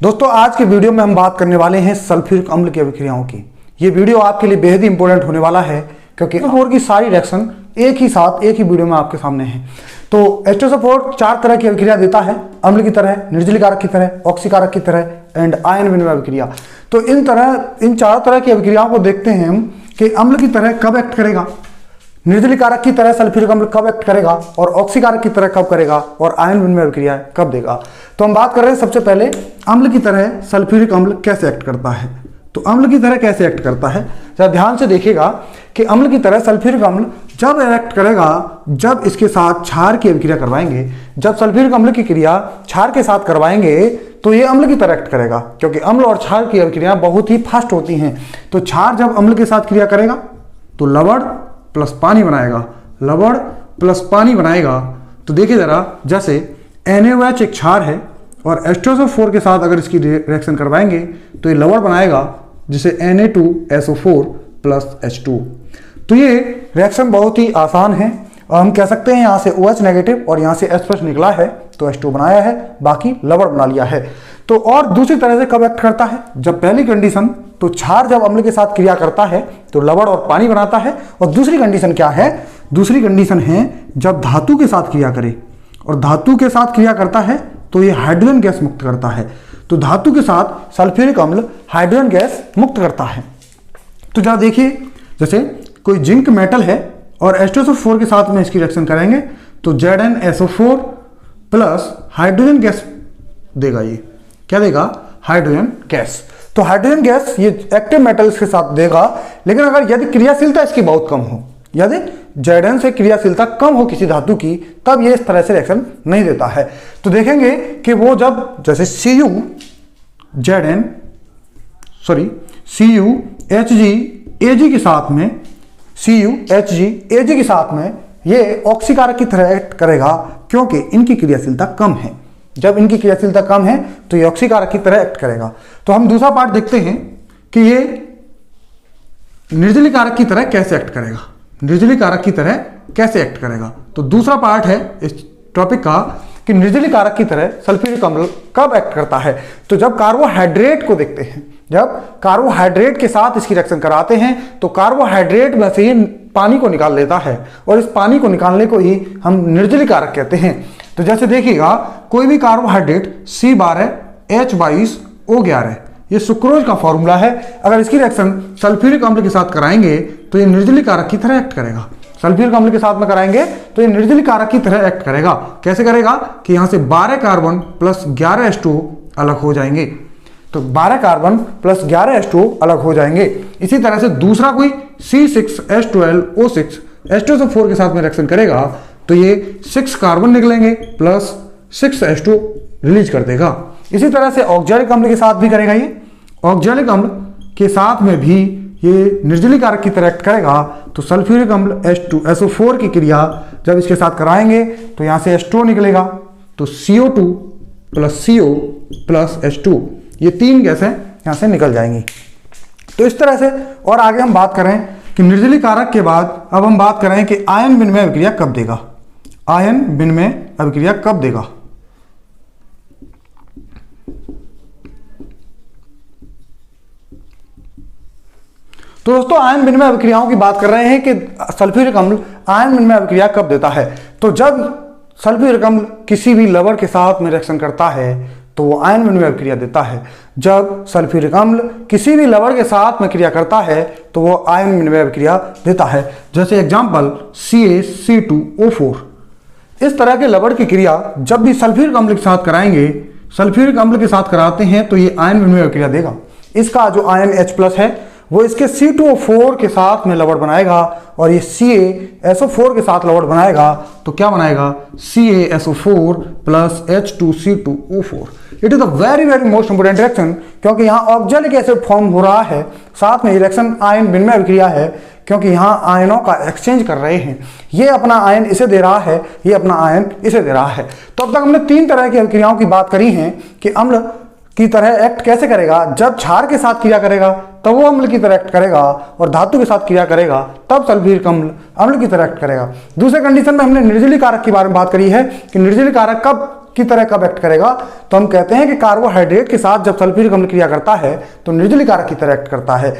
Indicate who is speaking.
Speaker 1: दोस्तों आज के वीडियो में हम बात करने वाले हैं सल्फ्यूरिक अम्ल की अभिक्रियाओं की। ये वीडियो आपके लिए बेहद ही इंपॉर्टेंट होने वाला है क्योंकि H2SO4 की सारी रिएक्शन एक ही साथ एक ही वीडियो में आपके सामने है। तो H2SO4 चार तरह की अभिक्रिया देता है, अम्ल की तरह, निर्जलीकारक की तरह, ऑक्सीकारक की तरह एंड आयन विनिमय अभिक्रिया। तो इन चार तरह की अभिक्रियाओं को देखते हैं हम कि अम्ल की तरह कब एक्ट करेगा, निर्जलीकारक की तरह सल्फ्यूरिक अम्ल कब एक्ट करेगा और ऑक्सीकारक की तरह कब करेगा और आयन विनिमय अभिक्रिया कब देगा। तो हम बात कर रहे हैं सबसे पहले अम्ल की तरह सल्फ्यूरिक अम्ल कैसे एक्ट करता है। तो अम्ल की तरह कैसे एक्ट करता है, जरा ध्यान से देखिएगा कि अम्ल की तरह सल्फ्यूरिक अम्ल जब एक्ट करेगा जब इसके साथ क्षार की अभिक्रिया करवाएंगे। जब सल्फ्यूरिक अम्ल की क्रिया क्षार के साथ करवाएंगे तो ये अम्ल की तरह एक्ट करेगा, क्योंकि अम्ल और क्षार की अभिक्रिया बहुत ही फास्ट होती हैं। तो क्षार जब अम्ल के साथ क्रिया करेगा तो लवण प्लस पानी बनाएगा, लवण प्लस पानी बनाएगा। तो देखिए जरा, जैसे NaOH एक क्षार है और H2SO4 के साथ अगर इसकी रिएक्शन करवाएंगे तो ये लवण बनाएगा जिसे Na2SO4 प्लस H2। तो ये रिएक्शन बहुत ही आसान है और हम कह सकते हैं यहाँ से OH नेगेटिव और यहाँ से H+ निकला है तो H2 बनाया है, बाकी लवण बना लिया है। तो और दूसरी तरह से कब एक्ट करता है, जब पहली कंडीशन तो क्षार जब अम्ल के साथ क्रिया करता है तो लवण और पानी बनाता है, और दूसरी कंडीशन क्या है, दूसरी कंडीशन है जब धातु के साथ क्रिया करे और धातु के साथ क्रिया करता है तो ये हाइड्रोजन गैस मुक्त करता है। तो धातु के साथ सल्फ्यूरिक अम्ल हाइड्रोजन गैस मुक्त करता है। तो जरा देखिए, जैसे कोई जिंक मेटल है और H2SO4 के साथ में इसकी रिएक्शन करेंगे तो ZnSO4 प्लस हाइड्रोजन गैस देगा। ये क्या देगा, हाइड्रोजन गैस। तो हाइड्रोजन गैस ये एक्टिव मेटल्स के साथ देगा, लेकिन अगर यदि क्रियाशीलता इसकी बहुत कम हो, यदि Zn से क्रियाशीलता कम हो किसी धातु की, तब ये इस तरह से रिएक्शन नहीं देता है। तो देखेंगे कि वो जब जैसे CuHgAg के साथ में CuHgAg के साथ में ये ऑक्सीकारक की तरह एक्ट करेगा, क्योंकि इनकी क्रियाशीलता कम है। जब इनकी क्रियाशीलता कम है तो ये ऑक्सीकारक की तरह एक्ट करेगा। तो हम दूसरा पार्ट देखते हैं कि ये निर्जलीकारक की तरह कैसे एक्ट करेगा, निर्जलीकारक की तरह कैसे एक्ट करेगा। तो दूसरा पार्ट है इस टॉपिक का कि निर्जलीकारक की तरह सल्फ्यूरिक अम्ल कब एक्ट करता है। तो जब कार्बोहाइड्रेट को देखते हैं, जब कार्बोहाइड्रेट के साथ इसकी रिएक्शन कराते हैं तो कार्बोहाइड्रेट में से ही पानी को निकाल लेता है और इस पानी को निकालने को ही हम निर्जलीकारक कहते हैं। तो जैसे देखिएगा, कोई भी कार्बोहाइड्रेट C12H22O11, ये सुक्रोज का फॉर्मूला है। अगर इसकी रिएक्शन सल्फ्यूरिक अम्ल के साथ कराएंगे तो ये निर्जलीकारक की तरह एक्ट करेगा। सल्फ्यूरिक अम्ल के साथ में कराएंगे तो ये निर्जलीकारक की तरह एक्ट करेगा। कैसे करेगा कि यहां से 12 कार्बन प्लस 11 H2 अलग हो जाएंगे। तो 12 कार्बन प्लस 11 H2 अलग हो जाएंगे। इसी तरह से दूसरा कोई C6H12O6 H2SO4 के साथ में रिएक्शन करेगा तो ये 6 कार्बन निकलेंगे प्लस 6 H2 रिलीज कर देगा। इसी तरह से ऑक्जेलिक अम्ल के साथ भी करेगा। ये ऑक्जेलिक अम्ल के साथ में भी ये निर्जलीकारक की तरह एक्ट करेगा। तो सल्फ्यूरिक अम्ल H2SO4 की क्रिया जब इसके साथ कराएंगे तो यहाँ से H2 निकलेगा, तो CO2 plus CO plus H2, ये तीन गैसें यहाँ से निकल जाएंगी। तो इस तरह से, और आगे हम बात करें कि निर्जलीकारक के बाद अब हम बात करें कि आयन विनिमय अभिक्रिया कब देगा, आयन विनिमय अभिक्रिया कब देगा। तो दोस्तों आयन विनिमय अभिक्रियाओं की बात कर रहे हैं कि सल्फ्यूरिक अम्ल आयन विनिमय अभिक्रिया कब देता है। तो जब सल्फ्यूरिक अम्ल किसी भी लवण के साथ में रिएक्शन करता है तो वो आयन विनिमय अभिक्रिया देता है। जब सल्फ्यूरिक अम्ल किसी भी लवण के साथ में क्रिया करता है तो वो आयन विनिमय अभिक्रिया देता है। जैसे एग्जांपल CaC2O4। इस तरह के लवण की क्रिया जब भी सल्फ्यूरिक अम्ल के साथ कराएंगे, सल्फ्यूरिक अम्ल के साथ कराते हैं तो ये आयन विनिमय अभिक्रिया देगा। इसका जो आयन H+ है वो इसके C2O4 के साथ में लवण बनाएगा और ये CaSO4 के साथ लवण बनाएगा। तो क्या बनाएगा, CaSO4 plus H2C2O4। It is the very most important reaction, क्योंकि यहाँ ऑक्जेलिक एसिड फॉर्म हो रहा है, साथ में रिएक्शन आयन विनिमय अभिक्रिया है, क्योंकि यहाँ आयनों का एक्सचेंज कर रहे हैं। ये अपना आयन इसे दे रहा है, ये अपना आयन इसे दे रहा है। तो अब तक हमने तीन तरह की अभिक्रियाओं की बात करी है कि अम्ल की तरह एक्ट कैसे करेगा। जब क्षार के साथ क्रिया करेगा तब वो अम्ल की तरह एक्ट करेगा, और धातु के साथ क्रिया करेगा तब सल्फ्यूरिक अम्ल अम्ल की तरह एक्ट करेगा। दूसरे कंडीशन में हमने निर्जलीकारक के बारे में बात करी है कि निर्जलीकारक कब की तरह कब एक्ट करेगा, तो हम कहते हैं कि कार्बोहाइड्रेट के साथ जब सल्फ्यूरिक अम्ल क्रिया करता है तो निर्जलीकारक की तरह एक्ट करता है।